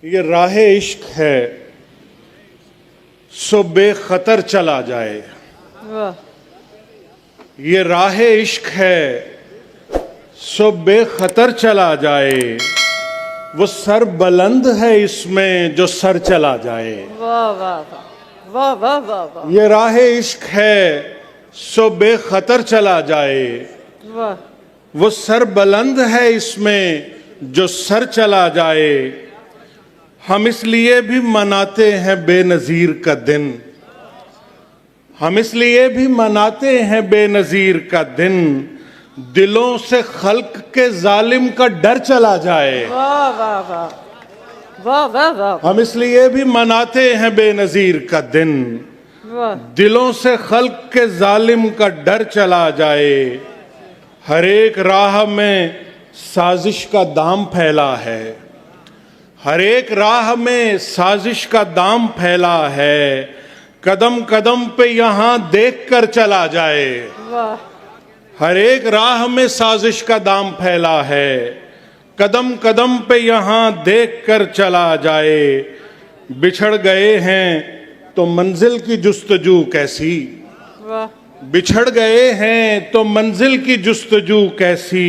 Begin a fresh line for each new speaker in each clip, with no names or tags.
ये राह इश्क है सो बेखतर चला जाए।
वाह।
ये राह इश्क है सो बेखतर चला जाए। वो सर बुलंद है इसमें जो सर चला जाए।
वाह वाह वाह वाह वाह वाह।
ये राह इश्क है सो बेखतर चला जाए।
वाह।
वो सर बुलंद है इसमें जो सर चला जाए। हम इसलिए भी मनाते हैं बेनज़ीर का दिन। हम इसलिए भी मनाते हैं बेनज़ीर का दिन। दिलों से खल्क के जालिम का डर चला जाए।
वाह वाह वाह वाह वाह वाह।
हम इसलिए भी मनाते हैं बेनज़ीर का दिन।
वाह।
दिलों से खल्क के जालिम का डर चला जाए। हर एक राह में साजिश का दाम फैला है। हर एक राह में साजिश का दाम फैला है। कदम कदम पे यहाँ देख कर चला जाए।
वाह।
हर एक राह में साजिश का दाम फैला है। कदम कदम पे यहाँ देख कर चला जाए। बिछड़ गए हैं तो मंजिल की जुस्तजू कैसी।
वाह।
बिछड़ गए हैं तो मंजिल की जुस्तजू कैसी।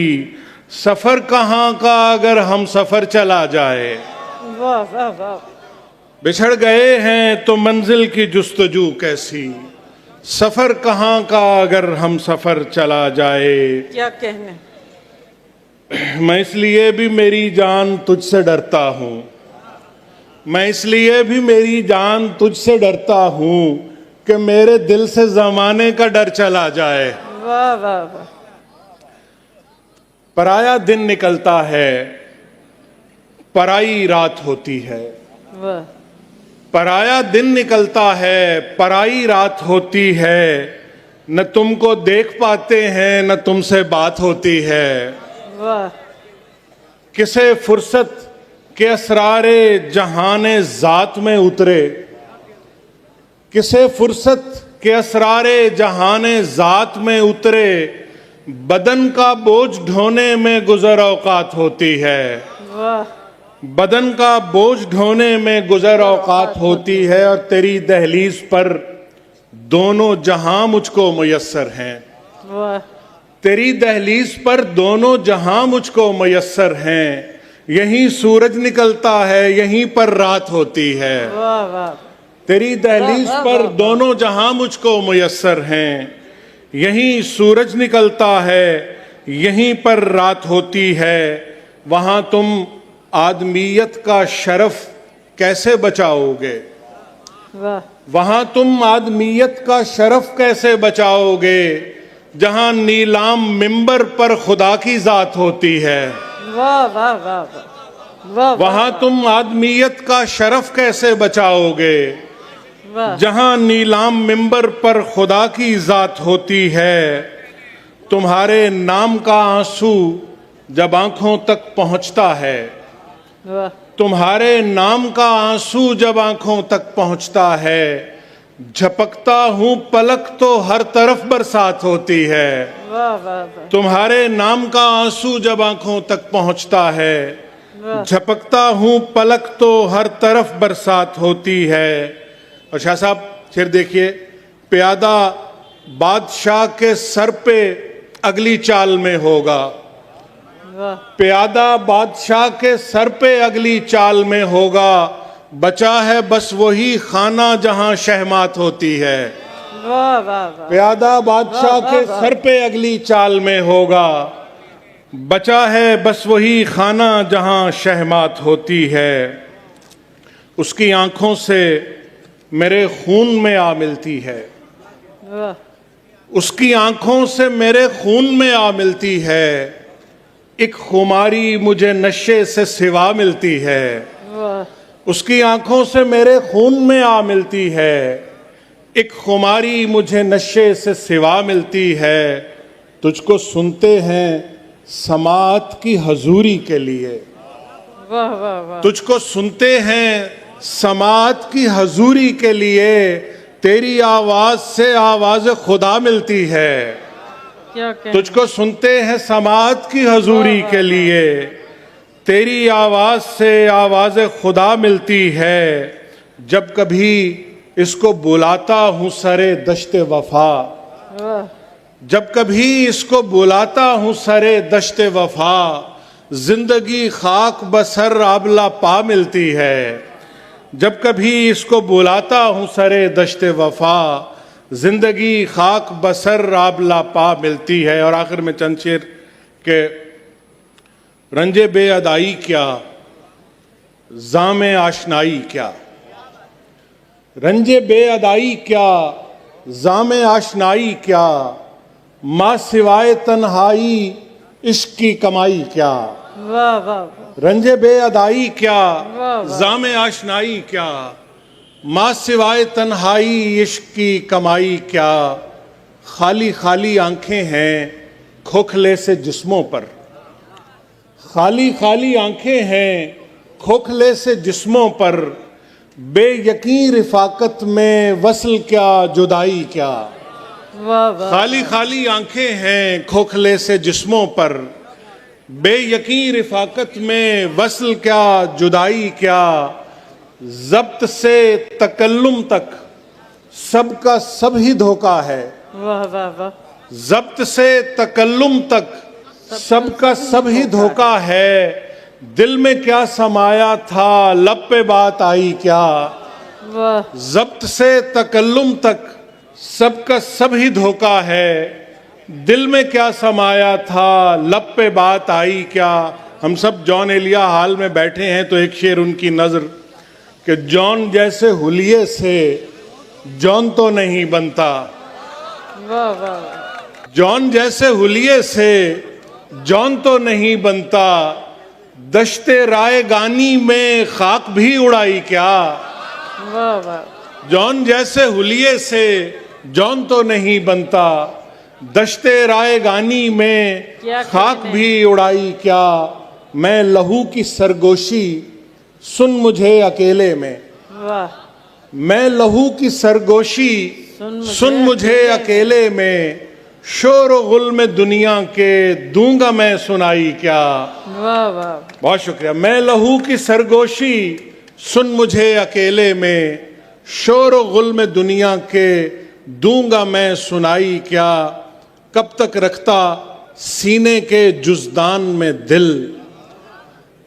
सफर कहाँ का अगर हम सफर चला जाए।
वाह वाह वाह।
बिछड़ गए हैं तो मंजिल की जुस्तजू कैसी। सफर कहाँ का अगर हम सफर चला जाए।
क्या कहने।
मैं इसलिए भी मेरी जान तुझसे डरता हूँ। मैं इसलिए भी मेरी जान तुझसे डरता हूँ कि मेरे दिल से जमाने का डर चला जाए।
वाह वाह वाह।
पराया दिन निकलता है पराई रात होती है।
वाह।
पराया दिन निकलता है पराई रात होती है। न तुमको देख पाते हैं न तुमसे बात होती है।
वाह।
किसे फुर्सत के असरारे जहाने जात में उतरे। किसे फुर्सत के असरारे जहाने जात में उतरे। बदन का बोझ ढोने में गुजर औकात होती है।
वाह।
बदन का बोझ ढोने में गुजर औकात होती है। और तेरी दहलीज पर दोनों जहां मुझको मुयस्सर हैं।
वाह।
तेरी दहलीज पर दोनों जहां मुझको मुयस्सर हैं। यहीं सूरज निकलता है यहीं पर रात होती है।
वाह वाह।
तेरी दहलीज
वाह, वाह,
पर
वाह,
दोनों जहां मुझको मुयस्सर हैं। यहीं सूरज निकलता है यहीं पर रात होती है। वहां तुम आदमियत का शरफ कैसे बचाओगे।
वाह।
वहां तुम आदमियत का शरफ कैसे बचाओगे जहां नीलाम मिंबर पर खुदा की जात होती है।
वाह वाह वाह वाह वाह।
वहां तुम आदमियत का शरफ कैसे बचाओगे
वाह।
जहां नीलाम मिंबर पर खुदा की जात होती है। तुम्हारे नाम का आंसू जब आंखों तक पहुंचता है।
वाह।
तुम्हारे नाम का आंसू जब आंखों तक पहुंचता है। झपकता हूं पलक तो हर तरफ बरसात होती है।
वाह वाह वाह।
तुम्हारे नाम का आंसू जब आंखों तक पहुंचता है।
वाह।
झपकता हूं पलक तो हर तरफ बरसात होती है। और शाह साहब फिर देखिए, प्यादा बादशाह के सर पे अगली चाल में होगा।
वाह।
प्यादा बादशाह के सर पे अगली चाल में होगा। बचा है बस वही खाना जहां शहमात होती है।
वाह वाह वाह।
प्यादा बादशाह
वाह,
के
वाह,
सर पे अगली चाल में होगा। बचा है बस वही खाना जहां शहमात होती है। उसकी आंखों से मेरे खून में आ मिलती है।
वाह।
उसकी आंखों से मेरे खून में आ मिलती है। एक खुमारी मुझे नशे से सिवा मिलती है।
वाह।
उसकी आंखों से मेरे खून में आ मिलती है। एक खुमारी मुझे नशे से सिवा मिलती है। तुझको सुनते हैं समात की हजूरी के लिए।
वाह वाह वाह।
तुझको सुनते हैं समात की हजूरी के लिए। तेरी आवाज से आवाज खुदा मिलती है।
क्या कहने।
तुझको सुनते हैं समात की हजूरी के लिए। तेरी आवाज से आवाज खुदा मिलती है, जब कभी इसको बुलाता हूं सरे दश्ते वफा।
वाह
जब कभी इसको बुलाता हूं सरे दश्ते वफा, जिंदगी खाक बसर आबला पा मिलती है। जब कभी इसको बुलाता हूं सरे दश्ते वफा, जिंदगी खाक बसर आबला पा मिलती है। और आखिर में चंद शेर के रंजे बेअदाई क्या, जामे आशनाई क्या। रंजे बेअदाई क्या, जामे आशनाई क्या, माँ सिवाय तन्हाई इश्क की कमाई क्या।
वाह वाह
रंजे बेअदाई क्या,
वाह, वाह।
जामे आशनाई क्या, माँ सिवाय तन्हाई इश्क की कमाई क्या। खाली खाली आंखें हैं खोखले से जिस्मों पर, खाली खाली आंखें हैं खोखले से जिस्मों पर, बेयकीन रिफाकत में वसल क्या जुदाई क्या।
वाह वाह
खाली खाली आंखें हैं खोखले से जिस्मों पर, बेयकीन रिफाकत में वसल क्या जुदाई क्या। जब्त से तकल्लुम तक सबका सब ही धोखा है,
वाह वाह वाह
जब्त से तकल्लुम तक सबका सब ही धोखा है। दिल में क्या समाया था लब पे बात आई क्या।
वाह
जब्त से तकल्लुम तक सबका सब ही धोखा है, दिल में क्या समाया था लब पे बात आई क्या। हम सब जॉन एलिया हाल में बैठे हैं तो एक शेर उनकी नजर कि जॉन जैसे हुलिये से जॉन तो नहीं बनता,
वाह वाह
जॉन जैसे हुलिये से जॉन तो नहीं बनता। दश्ते राय गानी में खाक भी उड़ाई क्या।
वाह वाह
जॉन जैसे हुलिये से जॉन तो नहीं बनता, दश्ते राय गानी में
क्या
खाक
कहने।
भी उड़ाई क्या। मैं लहू की सरगोशी सुन मुझे अकेले में,
वाह
मैं लहू की सरगोशी सुन मुझे अकेले में। शोर गुल में दुनिया के दूंगा मैं सुनाई क्या।
वाह वाह
बहुत शुक्रिया। मैं लहू की सरगोशी सुन मुझे अकेले में, शोर गुल में दुनिया के दूंगा मैं सुनाई क्या। कब तक रखता सीने के जुज़दान में दिल,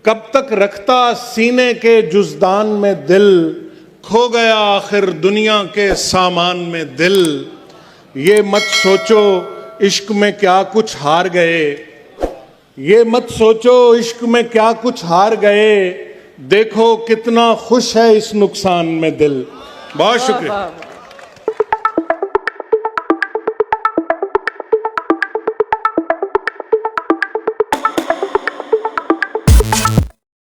कब तक रखता सीने के जुज़दान में दिल। खो गया आखिर दुनिया के सामान में दिल। ये मत सोचो इश्क में क्या कुछ हार गए, ये मत सोचो इश्क में क्या कुछ हार गए। देखो कितना खुश है इस नुकसान में दिल। बहुत शुक्रिया।
वाह वाह